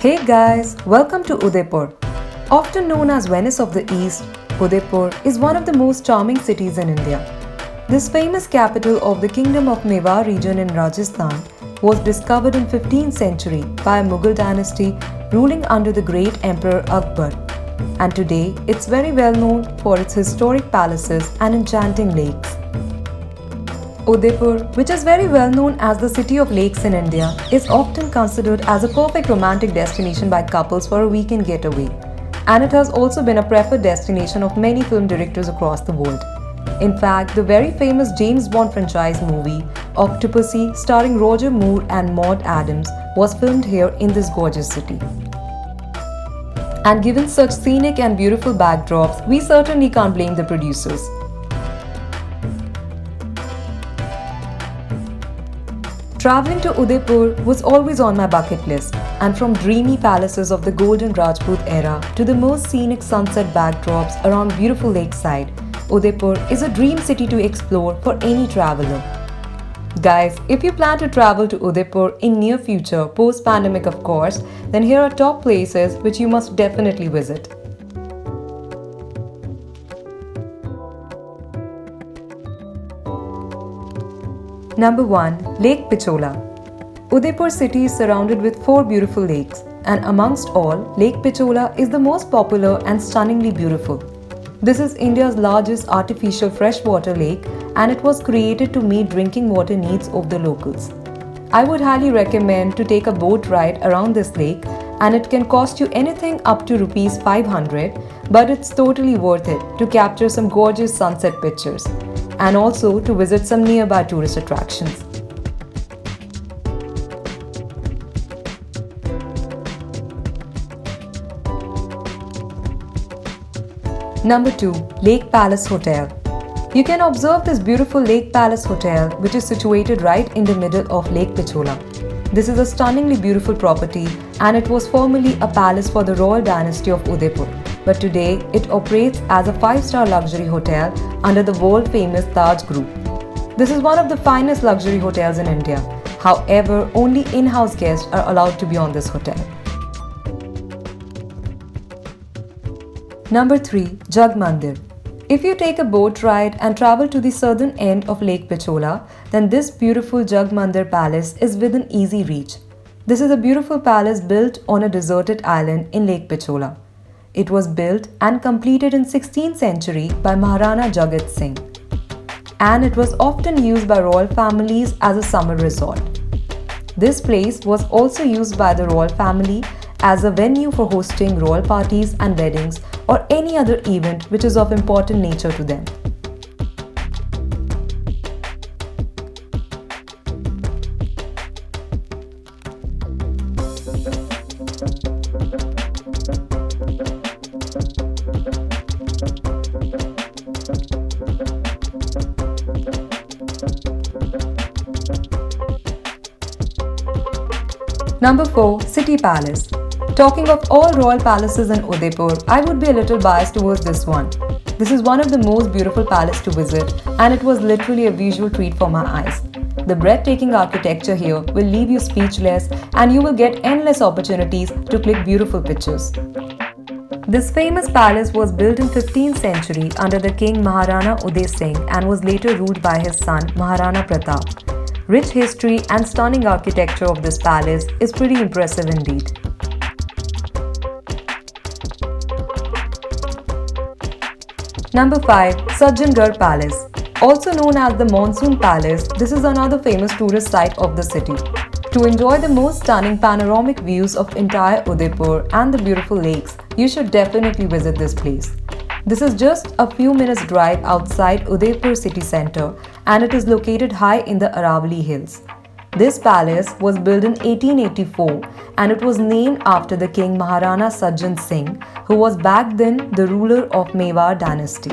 Hey guys, welcome to Udaipur. Often known as Venice of the East, Udaipur is one of the most charming cities in India. This famous capital of the Kingdom of Mewar region in Rajasthan was discovered in 15th century by a Mughal dynasty ruling under the great Emperor Akbar. And today, it's very well known for its historic palaces and enchanting lakes. Udaipur, which is very well known as the city of lakes in India, is often considered as a perfect romantic destination by couples for a weekend getaway. And it has also been a preferred destination of many film directors across the world. In fact, the very famous James Bond franchise movie, Octopussy, starring Roger Moore and Maud Adams, was filmed here in this gorgeous city. And given such scenic and beautiful backdrops, we certainly can't blame the producers. Traveling to Udaipur was always on my bucket list, and from dreamy palaces of the Golden Rajput era to the most scenic sunset backdrops around beautiful lakeside, Udaipur is a dream city to explore for any traveler. Guys, if you plan to travel to Udaipur in near future, post-pandemic of course, then here are top places which you must definitely visit. Number 1. Lake Pichola. Udaipur city is surrounded with 4 beautiful lakes, and amongst all, Lake Pichola is the most popular and stunningly beautiful. This is India's largest artificial freshwater lake, and it was created to meet drinking water needs of the locals. I would highly recommend to take a boat ride around this lake, and it can cost you anything up to Rs 500, but it's totally worth it to capture some gorgeous sunset pictures and also to visit some nearby tourist attractions. Number 2. Lake Palace Hotel. You can observe this beautiful Lake Palace Hotel, which is situated right in the middle of Lake Pichola. This is a stunningly beautiful property, and it was formerly a palace for the royal dynasty of Udaipur, but today it operates as a 5-star luxury hotel under the world-famous Taj Group. This is one of the finest luxury hotels in India. However, only in-house guests are allowed to be on this hotel. Number 3. Jug Mandir. If you take a boat ride and travel to the southern end of Lake Pichola, then this beautiful Jug Mandir Palace is within easy reach. This is a beautiful palace built on a deserted island in Lake Pichola. It was built and completed in 16th century by Maharana Jagat Singh, and it was often used by royal families as a summer resort. This place was also used by the royal family as a venue for hosting royal parties and weddings or any other event which is of important nature to them. Number 4. City Palace. Talking of all royal palaces in Udaipur, I would be a little biased towards this one. This is one of the most beautiful palaces to visit, and it was literally a visual treat for my eyes. The breathtaking architecture here will leave you speechless, and you will get endless opportunities to click beautiful pictures. This famous palace was built in 15th century under the king Maharana Uday Singh and was later ruled by his son Maharana Pratap. Rich history and stunning architecture of this palace is pretty impressive indeed. Number 5. Sajjangarh Palace. Also known as the Monsoon Palace, this is another famous tourist site of the city. To enjoy the most stunning panoramic views of entire Udaipur and the beautiful lakes, you should definitely visit this place. This is just a few minutes drive outside Udaipur city centre, and it is located high in the Aravalli Hills. This palace was built in 1884, and it was named after the king Maharana Sajjan Singh, who was back then the ruler of Mewar dynasty.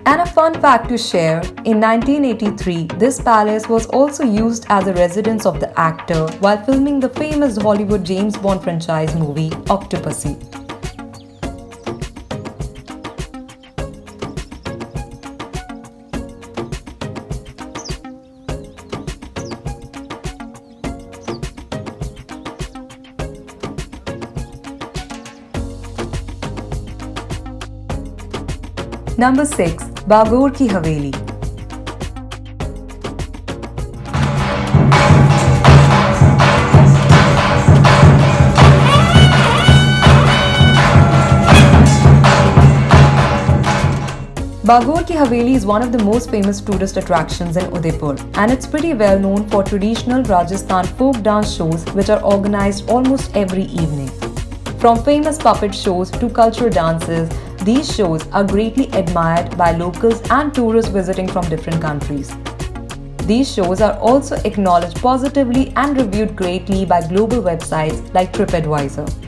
And a fun fact to share, in 1983, this palace was also used as a residence of the actor while filming the famous Hollywood James Bond franchise movie Octopussy. Number 6. Bagor Ki Haveli. Bagor Ki Haveli is one of the most famous tourist attractions in Udaipur, and it's pretty well known for traditional Rajasthan folk dance shows which are organized almost every evening. From famous puppet shows to cultural dances, these shows are greatly admired by locals and tourists visiting from different countries. These shows are also acknowledged positively and reviewed greatly by global websites like TripAdvisor.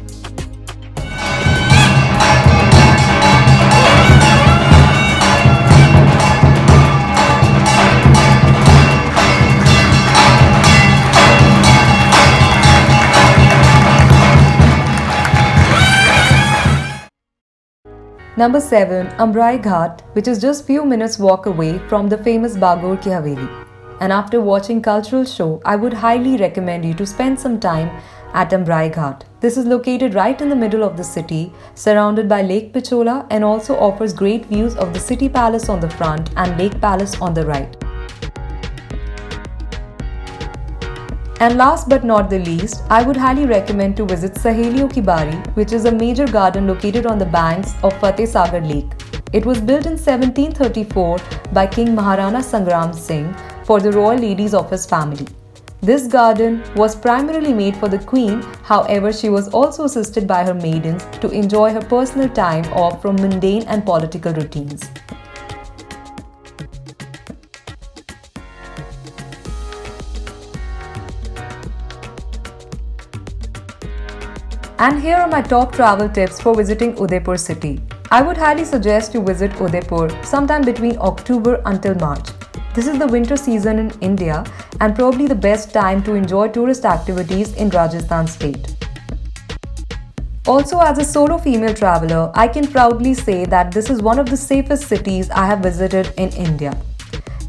Number 7. Ambrai Ghat, which is just few minutes walk away from the famous Bagor Ki Haveli. And after watching cultural show, I would highly recommend you to spend some time at Ambrai Ghat. This is located right in the middle of the city, surrounded by Lake Pichola, and also offers great views of the city palace on the front and Lake Palace on the right. And last but not the least, I would highly recommend to visit Saheliyon Ki Bari, which is a major garden located on the banks of Fateh Sagar Lake. It was built in 1734 by King Maharana Sangram Singh for the royal ladies of his family. This garden was primarily made for the queen, however she was also assisted by her maidens to enjoy her personal time off from mundane and political routines. And here are my top travel tips for visiting Udaipur city. I would highly suggest you visit Udaipur sometime between October until March. This is the winter season in India and probably the best time to enjoy tourist activities in Rajasthan state. Also, as a solo female traveler, I can proudly say that this is one of the safest cities I have visited in India.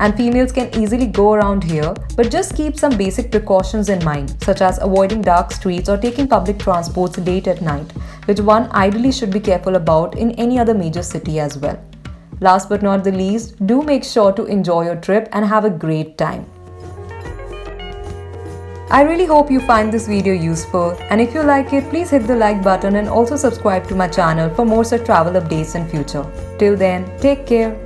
And females can easily go around here, but just keep some basic precautions in mind, such as avoiding dark streets or taking public transports late at night, which one ideally should be careful about in any other major city as well. Last but not the least, do make sure to enjoy your trip and have a great time. I really hope you find this video useful, and if you like it, please hit the like button and also subscribe to my channel for more such travel updates in future. Till then, take care.